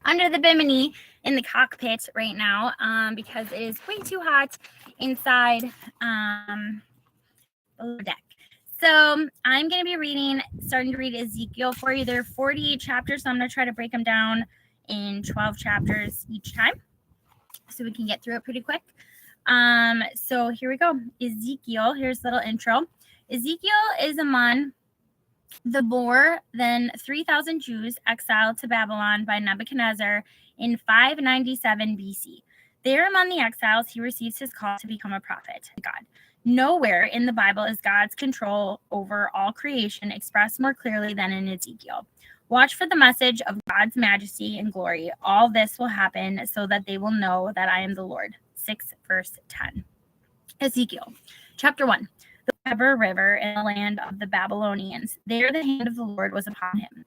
under the bimini in the cockpit right now because it is way too hot inside the deck. So I'm going to be starting to read Ezekiel for you. There are 48 chapters, so I'm going to try to break them down in 12 chapters each time so we can get through it pretty quick. So here we go. Ezekiel, here's a little intro. Ezekiel is among the more than 3,000 Jews exiled to Babylon by Nebuchadnezzar in 597 BC. There among the exiles, he receives his call to become a prophet. God. Nowhere in the Bible is God's control over all creation expressed more clearly than in Ezekiel. Watch for the message of God's majesty and glory. All this will happen so that they will know that I am the Lord. 6 verse 10. Ezekiel, chapter 1. The Eber River in the land of the Babylonians. There the hand of the Lord was upon him,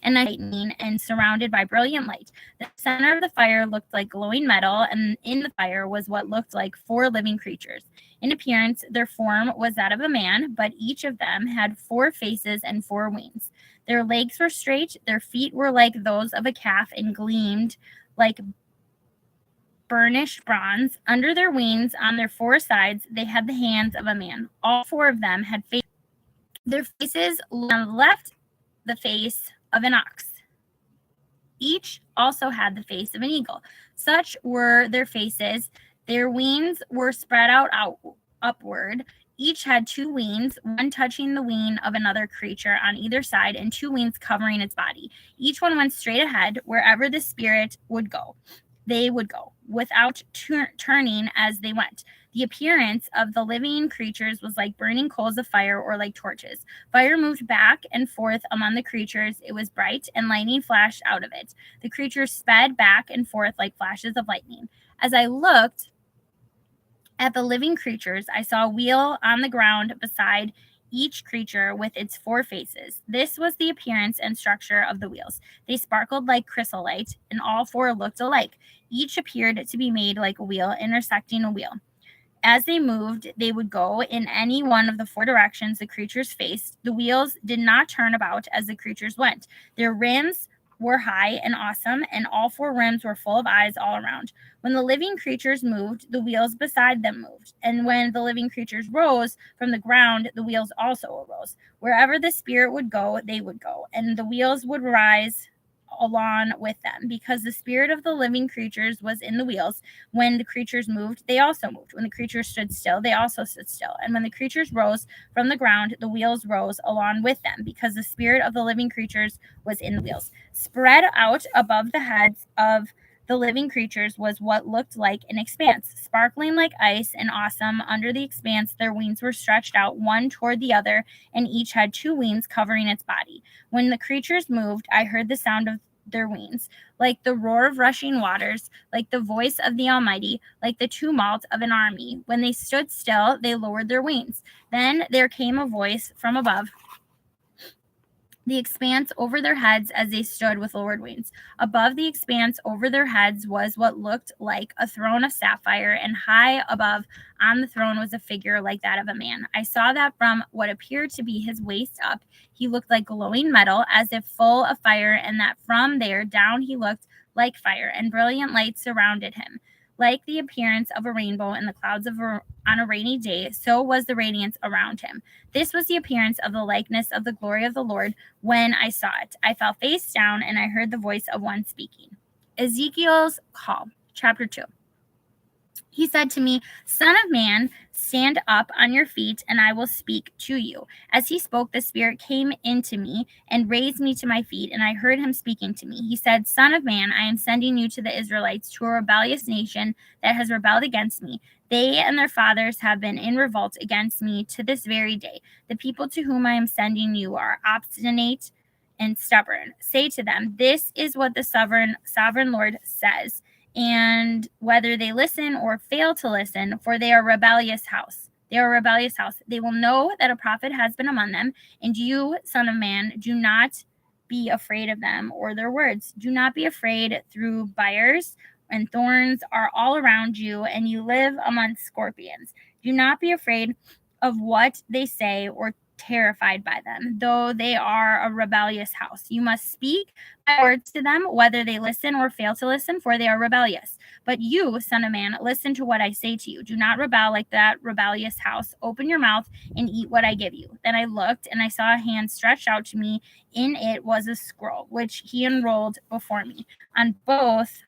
and lightning, and surrounded by brilliant light. The center of the fire looked like glowing metal, and in the fire was what looked like 4 living creatures. In appearance, their form was that of a man, but each of them had 4 faces and 4 wings. Their legs were straight, their feet were like those of a calf, and gleamed like burnished bronze. Under their wings, on their 4 sides, they had the hands of a man. All 4 of them had faces. Their faces on the left, the face of an ox. Each also had the face of an eagle. Such were their faces. Their wings were spread out upward. Each had 2 wings, one touching the wing of another creature on either side, and 2 wings covering its body. Each one went straight ahead wherever the spirit would go. They would go, without turning as they went. The appearance of the living creatures was like burning coals of fire or like torches. Fire moved back and forth among the creatures. It was bright, and lightning flashed out of it. The creatures sped back and forth like flashes of lightning. As I looked at the living creatures, I saw a wheel on the ground beside each creature with its 4 faces. This was the appearance and structure of the wheels. They sparkled like chrysolite, and all 4 looked alike. Each appeared to be made like a wheel intersecting a wheel. As they moved, they would go in any one of the 4 directions the creatures faced. The wheels did not turn about as the creatures went. Their rims were high and awesome, and all 4 rims were full of eyes all around. When the living creatures moved, the wheels beside them moved. And when the living creatures rose from the ground, the wheels also arose. Wherever the spirit would go, they would go, and the wheels would rise along with them, because the spirit of the living creatures was in the wheels. When the creatures moved, they also moved. When the creatures stood still, they also stood still. And when the creatures rose from the ground, the wheels rose along with them, because the spirit of the living creatures was in the wheels. Spread out above the heads of the living creatures was what looked like an expanse, sparkling like ice and awesome. Under the expanse, their wings were stretched out one toward the other, and each had 2 wings covering its body. When the creatures moved, I heard the sound of their wings, like the roar of rushing waters, like the voice of the Almighty, like the tumult of an army. When they stood still, they lowered their wings. Then there came a voice from above the expanse over their heads as they stood with lowered wings. Above the expanse over their heads was what looked like a throne of sapphire, and high above on the throne was a figure like that of a man. I saw that from what appeared to be his waist up, he looked like glowing metal, as if full of fire, and that from there down he looked like fire, and brilliant light surrounded him. Like the appearance of a rainbow in the clouds on a rainy day, so was the radiance around him. This was the appearance of the likeness of the glory of the Lord. When I saw it, I fell face down, and I heard the voice of one speaking. Ezekiel's call, chapter 2. He said to me, Son of man, stand up on your feet, and I will speak to you. As he spoke, the Spirit came into me and raised me to my feet, and I heard him speaking to me. He said, Son of man, I am sending you to the Israelites, to a rebellious nation that has rebelled against me. They and their fathers have been in revolt against me to this very day. The people to whom I am sending you are obstinate and stubborn. Say to them, this is what the sovereign Lord says. And whether they listen or fail to listen, for they are a rebellious house. They are a rebellious house. They will know that a prophet has been among them. And you, son of man, do not be afraid of them or their words. Do not be afraid. Through briars and thorns are all around you, and you live among scorpions. Do not be afraid of what they say or terrified by them, though they are a rebellious house. You must speak my words to them, whether they listen or fail to listen, for they are rebellious. But you, son of man, listen to what I say to you. Do not rebel like that rebellious house. Open your mouth and eat what I give you. Then I looked, and I saw a hand stretched out to me. In it was a scroll, which he unrolled before me. On both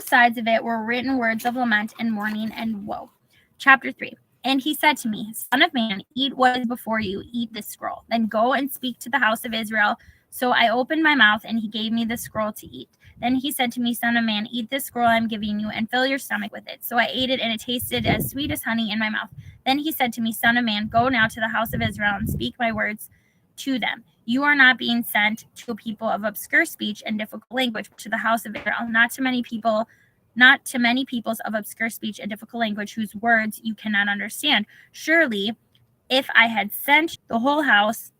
sides of it were written words of lament and mourning and woe. Chapter 3. And he said to me, Son of man, eat what is before you, eat this scroll. Then go and speak to the house of Israel. So I opened my mouth, and he gave me the scroll to eat. Then he said to me, Son of man, eat this scroll I am giving you, and fill your stomach with it. So I ate it, and it tasted as sweet as honey in my mouth. Then he said to me, Son of man, go now to the house of Israel and speak my words to them. You are not being sent to a people of obscure speech and difficult language, but to the house of Israel, not to many peoples of obscure speech and difficult language whose words you cannot understand. Surely, if I had sent the whole house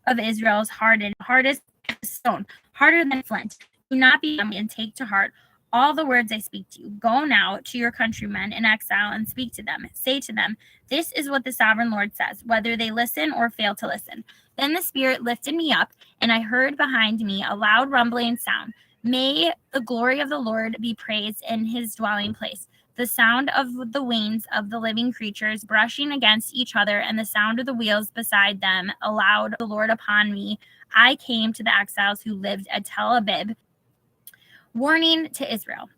of Israel is hardened, hardest stone, harder than flint. Do not be dumb and take to heart all the words I speak to you. Go now to your countrymen in exile and speak to them. Say to them, this is what the sovereign Lord says, whether they listen or fail to listen. Then the Spirit lifted me up, and I heard behind me a loud rumbling sound. May the glory of the Lord be praised in his dwelling place. The sound of the wings of the living creatures brushing against each other, and the sound of the wheels beside them allowed the Lord upon me. I came to the exiles who lived at Tel Aviv. Warning to Israel.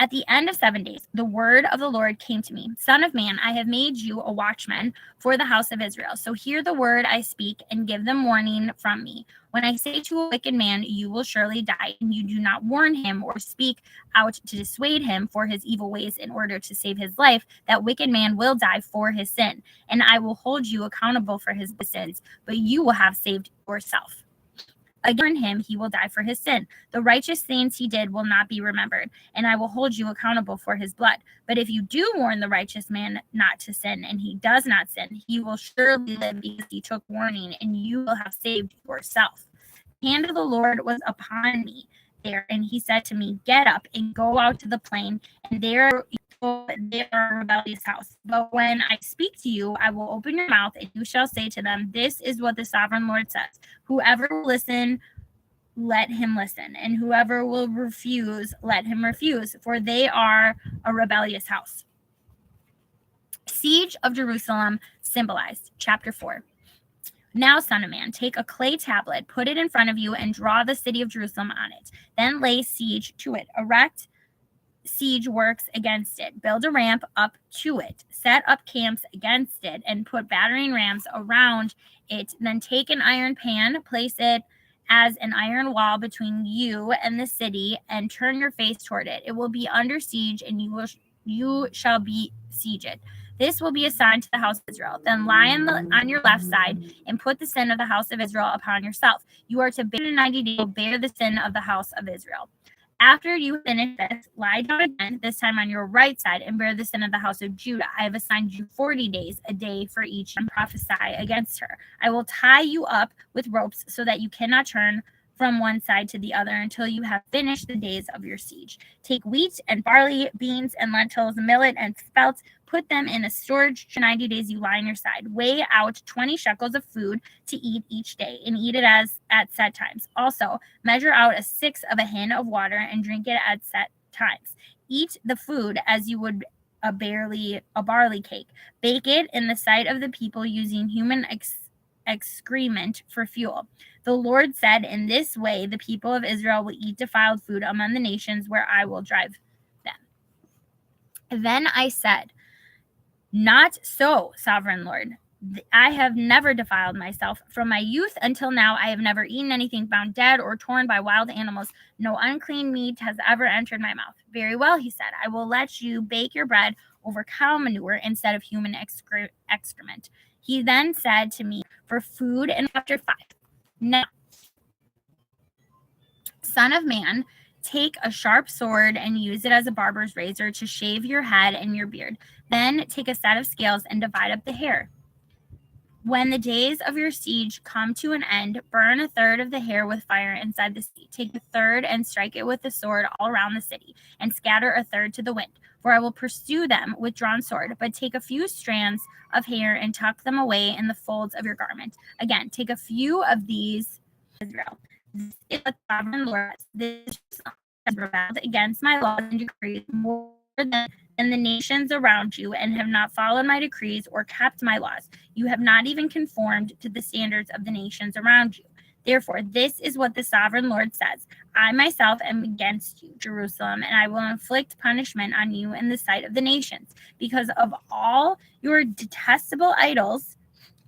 At the end of 7 days, the word of the Lord came to me. Son of man, I have made you a watchman for the house of Israel. So hear the word I speak and give them warning from me. When I say to a wicked man, you will surely die, and you do not warn him or speak out to dissuade him for his evil ways in order to save his life, that wicked man will die for his sin, and I will hold you accountable for his sins, but you will have saved yourself. Again, him, he will die for his sin. The righteous things he did will not be remembered, and I will hold you accountable for his blood. But if you do warn the righteous man not to sin, and he does not sin, he will surely live because he took warning, and you will have saved yourself. The hand of the Lord was upon me there, and he said to me, get up and go out to the plain, and there they are a rebellious house. But when I speak to you, I will open your mouth, and you shall say to them, this is what the sovereign Lord says. Whoever will listen, let him listen, and whoever will refuse, let him refuse, for they are a rebellious house. Siege of Jerusalem symbolized. Chapter 4. Now, son of man, take a clay tablet, put it in front of you, and draw the city of Jerusalem on it. Then lay siege to it. Erect siege works against it. Build a ramp up to it. Set up camps against it, and put battering rams around it. Then take an iron pan, place it as an iron wall between you and the city, and turn your face toward it. It will be under siege, and you shall besiege it. This will be a sign to the house of Israel. Then lie on your left side and put the sin of the house of Israel upon yourself. You are to bear 90 days, bear the sin of the house of Israel. After you finish this, lie down again, this time on your right side, and bear the sin of the house of Judah. I have assigned you 40 days, a day for each, and prophesy against her. I will tie you up with ropes so that you cannot turn from one side to the other until you have finished the days of your siege. Take wheat and barley, beans and lentils, millet and spelt, put them in a storage for 90 days you lie on your side. Weigh out 20 shekels of food to eat each day, and eat it at set times. Also, measure out a sixth of a hin of water and drink it at set times. Eat the food as you would a barley cake. Bake it in the sight of the people using human excrement for fuel. The Lord said, in this way the people of Israel will eat defiled food among the nations where I will drive them. Then I said, not so, sovereign Lord. I have never defiled myself. From my youth until now, I have never eaten anything found dead or torn by wild animals. No unclean meat has ever entered my mouth. Very well, he said, I will let you bake your bread over cow manure instead of human excrement. He then said to me, for food in chapter 5. Now, son of man, take a sharp sword and use it as a barber's razor to shave your head and your beard. Then take a set of scales and divide up the hair When the days of your siege come to an end, burn a third of the hair with fire inside the city. Take a third and strike it with the sword all around the city, and scatter a third to the wind. For I will pursue them with drawn sword. But take a few strands of hair and tuck them away in the folds of your garment. Again, take a few of these, Israel. This is what the sovereign Lord says. This has rebelled against my laws and decrees more than the nations around you, and have not followed my decrees or kept my laws. You have not even conformed to the standards of the nations around you. Therefore, this is what the sovereign Lord says: I myself am against you, Jerusalem, and I will inflict punishment on you in the sight of the nations. Because of all your detestable idols,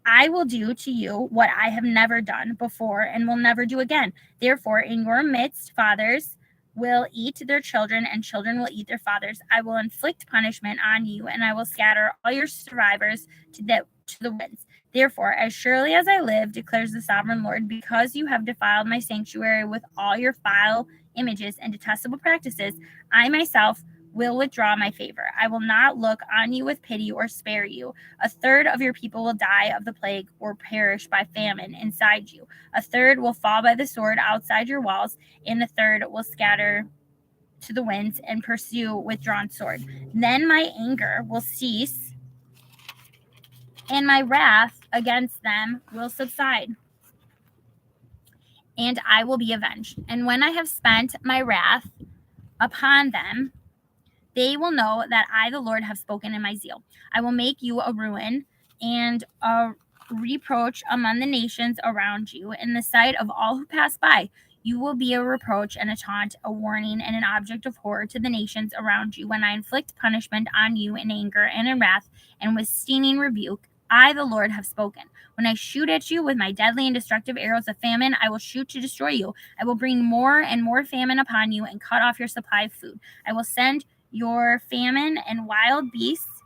I will do to you what I have never done before and will never do again. Therefore, in your midst, fathers will eat their children, and children will eat their fathers. I will inflict punishment on you, and I will scatter all your survivors to the winds. Therefore, as surely as I live, declares the sovereign Lord, because you have defiled my sanctuary with all your vile images and detestable practices, I myself will withdraw my favor. I will not look on you with pity or spare you. A third of your people will die of the plague or perish by famine inside you. A third will fall by the sword outside your walls, and a third will scatter to the winds and pursue with drawn sword. Then my anger will cease, and my wrath against them will subside, and I will be avenged. And when I have spent my wrath upon them, they will know that I, the Lord, have spoken in my zeal. I will make you a ruin and a reproach among the nations around you. In the sight of all who pass by, you will be a reproach and a taunt, a warning and an object of horror to the nations around you. When I inflict punishment on you in anger and in wrath and with stinging rebuke, I, the Lord, have spoken. When I shoot at you with my deadly and destructive arrows of famine, I will shoot to destroy you. I will bring more and more famine upon you and cut off your supply of food. I will send your famine and wild beasts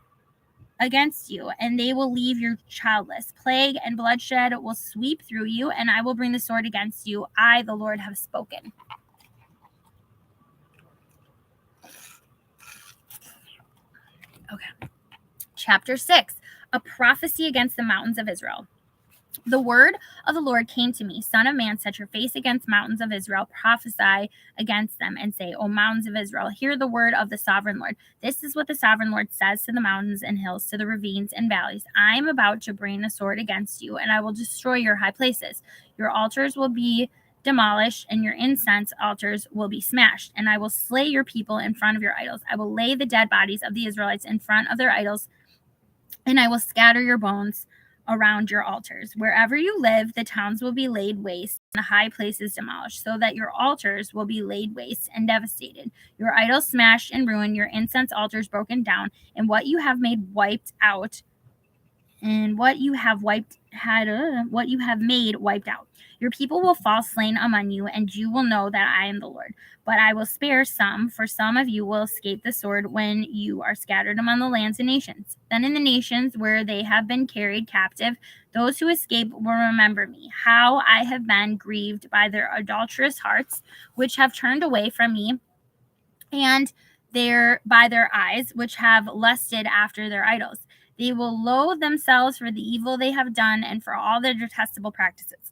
against you, and they will leave you childless. Plague and bloodshed will sweep through you, and I will bring the sword against you. I, the Lord, have spoken. Okay. Chapter 6, a prophecy against the mountains of Israel. The word of the Lord came to me: Son of man, set your face against mountains of Israel, prophesy against them, and say, O mountains of Israel, hear the word of the sovereign Lord. This is what the sovereign Lord says to the mountains and hills, to the ravines and valleys. I am about to bring a sword against you, and I will destroy your high places. Your altars will be demolished, and your incense altars will be smashed, and I will slay your people in front of your idols. I will lay the dead bodies of the Israelites in front of their idols, and I will scatter your bones around your altars. Wherever you live, the towns will be laid waste and the high places demolished, so that your altars will be laid waste and devastated, your idols smashed and ruined, your incense altars broken down, and what you have made wiped out, and what you have made wiped out. Your people will fall slain among you, and you will know that I am the Lord. But I will spare some, for some of you will escape the sword when you are scattered among the lands and nations. Then in the nations where they have been carried captive, those who escape will remember me, how I have been grieved by their adulterous hearts, which have turned away from me, and by their eyes, which have lusted after their idols. They will loathe themselves for the evil they have done and for all their detestable practices.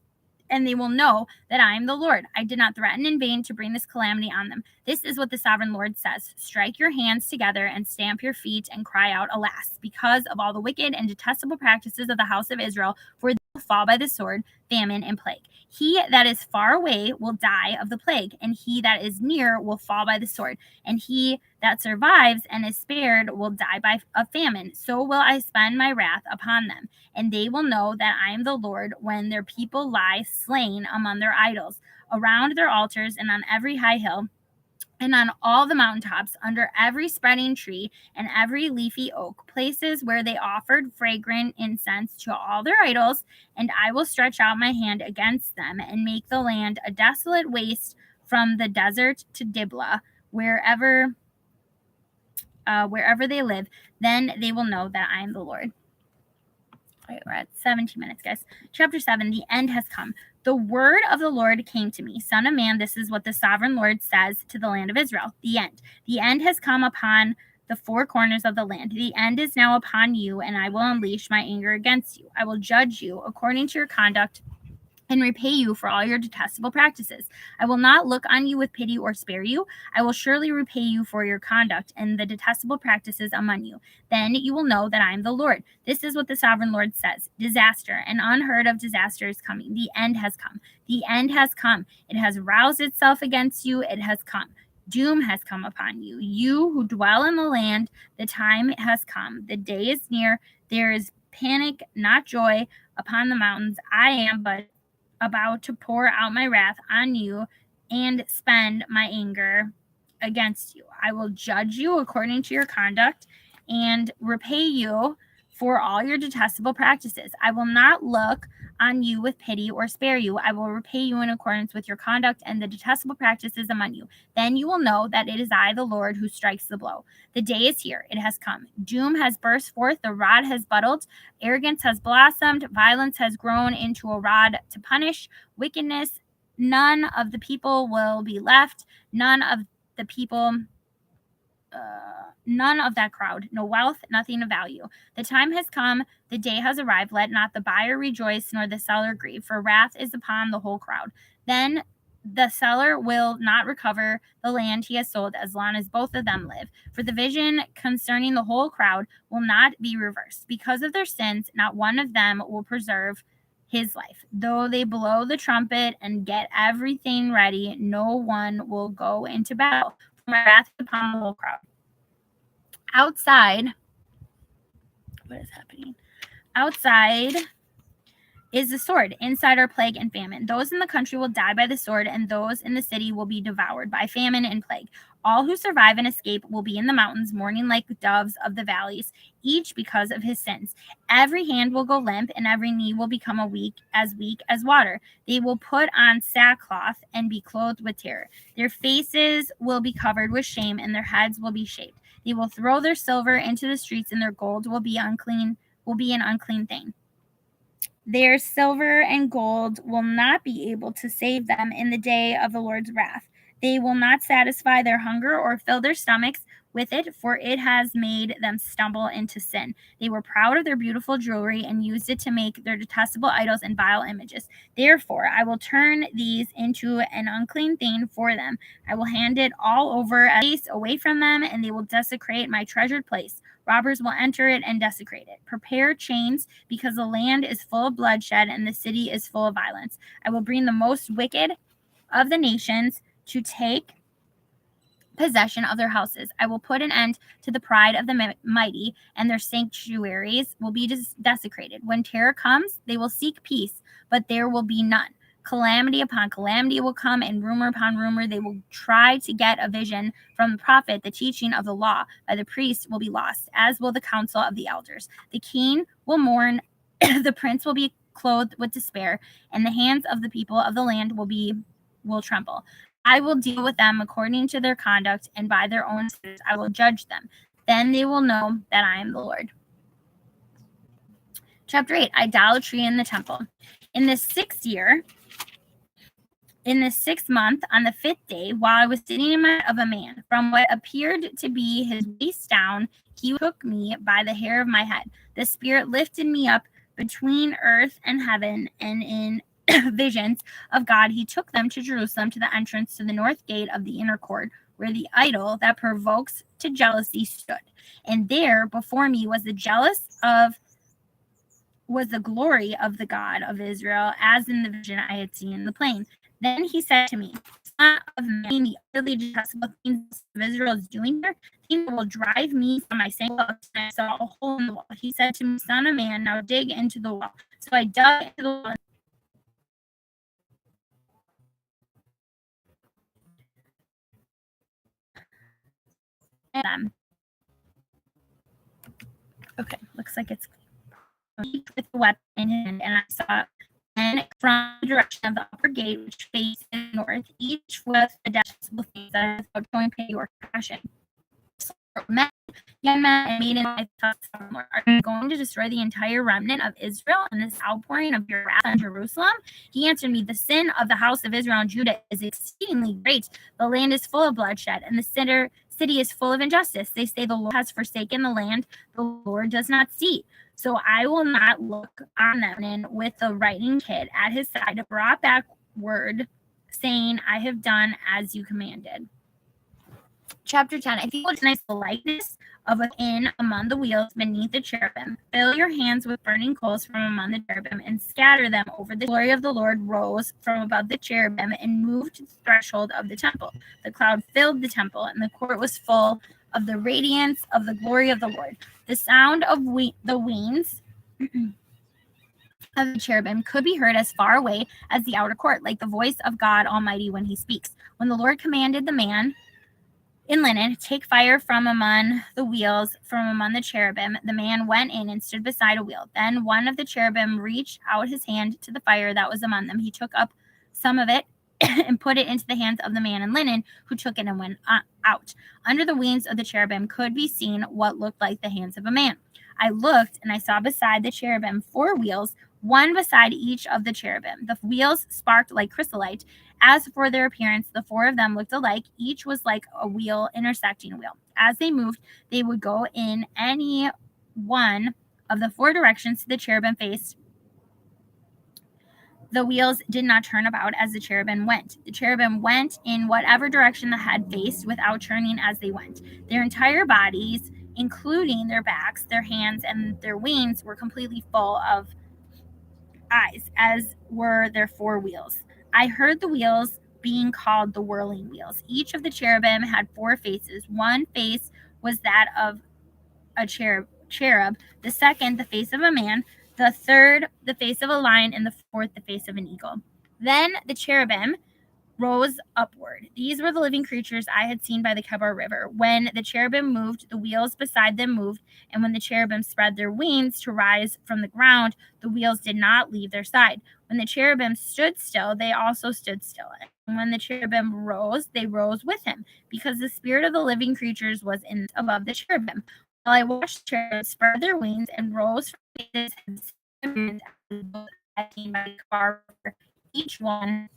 And they will know that I am the Lord. I did not threaten in vain to bring this calamity on them. This is what the sovereign Lord says: Strike your hands together and stamp your feet and cry out, alas, because of all the wicked and detestable practices of the house of Israel, for they will fall by the sword, famine, and plague. He that is far away will die of the plague, and he that is near will fall by the sword, and he that survives and is spared will die by a famine. So will I spend my wrath upon them, and they will know that I am the Lord when their people lie slain among their idols, around their altars, and on every high hill, and on all the mountaintops, under every spreading tree and every leafy oak, places where they offered fragrant incense to all their idols. And I will stretch out my hand against them and make the land a desolate waste from the desert to Diblah, wherever they live. Then they will know that I am the Lord. All right, we're at 17 minutes, guys. Chapter 7, the end has come. The word of the Lord came to me: Son of man, this is what the sovereign Lord says to the land of Israel. The end. The end has come upon the four corners of the land. The end is now upon you, and I will unleash my anger against you. I will judge you according to your conduct and repay you for all your detestable practices. I will not look on you with pity or spare you. I will surely repay you for your conduct and the detestable practices among you. Then you will know that I am the Lord. This is what the sovereign Lord says. Disaster, an unheard of disaster is coming. The end has come. The end has come. It has roused itself against you. It has come. Doom has come upon you. You who dwell in the land, the time has come. The day is near. There is panic, not joy, upon the mountains. I am but about to pour out my wrath on you and spend my anger against you. I will judge you according to your conduct and repay you for all your detestable practices. I will not look on you with pity or spare you. I will repay you in accordance with your conduct and the detestable practices among you. Then you will know that it is I, the Lord, who strikes the blow. The day is here. It has come. Doom has burst forth. The rod has buddled. Arrogance has blossomed. Violence has grown into a rod to punish wickedness. None of the people will be left. None of the people none of that crowd, no wealth, nothing of value. The time has come, the day has arrived. Let not the buyer rejoice, nor the seller grieve, for wrath is upon the whole crowd. Then the seller will not recover the land he has sold as long as both of them live. For the vision concerning the whole crowd will not be reversed. Because of their sins, not one of them will preserve his life. Though they blow the trumpet and get everything ready, no one will go into battle. My wrath upon the whole crowd. Outside, what is happening? Outside is the sword. Inside are plague and famine. Those in the country will die by the sword, and those in the city will be devoured by famine and plague. All who survive and escape will be in the mountains, mourning like doves of the valleys, each because of his sins. Every hand will go limp, and every knee will become weak as water. They will put on sackcloth and be clothed with terror. Their faces will be covered with shame, and their heads will be shaved. They will throw their silver into the streets, and their gold will be an unclean thing. Their silver and gold will not be able to save them in the day of the Lord's wrath. They will not satisfy their hunger or fill their stomachs with it, for it has made them stumble into sin. They were proud of their beautiful jewelry and used it to make their detestable idols and vile images. Therefore, I will turn these into an unclean thing for them. I will hand it all over as away from them, and they will desecrate my treasured place. Robbers will enter it and desecrate it. Prepare chains, because the land is full of bloodshed and the city is full of violence. I will bring the most wicked of the nations to take possession of their houses. I will put an end to the pride of the mighty, and their sanctuaries will be desecrated. When terror comes, they will seek peace, but there will be none. Calamity upon calamity will come, and rumor upon rumor. They will try to get a vision from the prophet. The teaching of the law by the priest will be lost, as will the counsel of the elders. The king will mourn, the prince will be clothed with despair, and the hands of the people of the land will tremble. I will deal with them according to their conduct, and by their own sins I will judge them. Then they will know that I am the Lord. Chapter 8, Idolatry in the Temple. In the 6th year, in the 6th month, on the 5th day, while I was sitting in my of a man, from what appeared to be his waist down, he took me by the hair of my head. The Spirit lifted me up between earth and heaven, and in visions of God, he took them to Jerusalem, to the entrance to the north gate of the inner court, where the idol that provokes to jealousy stood. And there before me was the glory of the God of Israel, as in the vision I had seen in the plain. Then he said to me, Son of man, the utterly detestable things of Israel is doing here, things that will drive me from my sanctuary. I saw a hole in the wall. He said to me, Son of man, now dig into the wall. So I dug into the wall. Okay, looks like it's each with a weapon in his hand, and I saw men from the direction of the upper gate, which faced north, each with a detestable things that is without showing pity or compassion. So, men, young men, and maidens, I thought, are you going to destroy the entire remnant of Israel and this outpouring of your wrath on Jerusalem? He answered me, the sin of the house of Israel and Judah is exceedingly great. The land is full of bloodshed, and the city is full of injustice. They say the Lord has forsaken the land, the Lord does not see. So I will not look on them. And with the writing kid at his side, brought back word saying, I have done as you commanded. Chapter 10, I think we'll recognize the likeness of within among the wheels beneath the cherubim. Fill your hands with burning coals from among the cherubim and scatter them over the glory of the Lord rose from above the cherubim and moved to the threshold of the temple. The cloud filled the temple, and the court was full of the radiance of the glory of the Lord. The sound of the wings of the cherubim could be heard as far away as the outer court, like the voice of God Almighty when he speaks. When the Lord commanded the man in linen, take fire from among the wheels, from among the cherubim, the man went in and stood beside a wheel. Then one of the cherubim reached out his hand to the fire that was among them. He took up some of it and put it into the hands of the man in linen, who took it and went out. Under the wings of the cherubim could be seen what looked like the hands of a man. I looked, and I saw beside the cherubim 4 wheels, one beside each of the cherubim. The wheels sparkled like chrysolite. As for their appearance, the 4 of them looked alike. Each was like a wheel intersecting a wheel. As they moved, they would go in any one of the 4 directions the cherubim faced. The wheels did not turn about as the cherubim went. The cherubim went in whatever direction the head faced without turning as they went. Their entire bodies, including their backs, their hands, and their wings, were completely full of eyes, as were their 4 wheels. I heard the wheels being called the whirling wheels. Each of the cherubim had 4 faces. One face was that of a cherub, the second the face of a man, the third the face of a lion, and the fourth the face of an eagle. Then the cherubim rose upward. These were the living creatures I had seen by the Kebar River. When the cherubim moved, the wheels beside them moved, and when the cherubim spread their wings to rise from the ground, the wheels did not leave their side. When the cherubim stood still, they also stood still. And when the cherubim rose, they rose with him, because the spirit of the living creatures was in above the cherubim. While I watched the cherubim spread their wings and rose from his head, as seen by the Kebar River, each one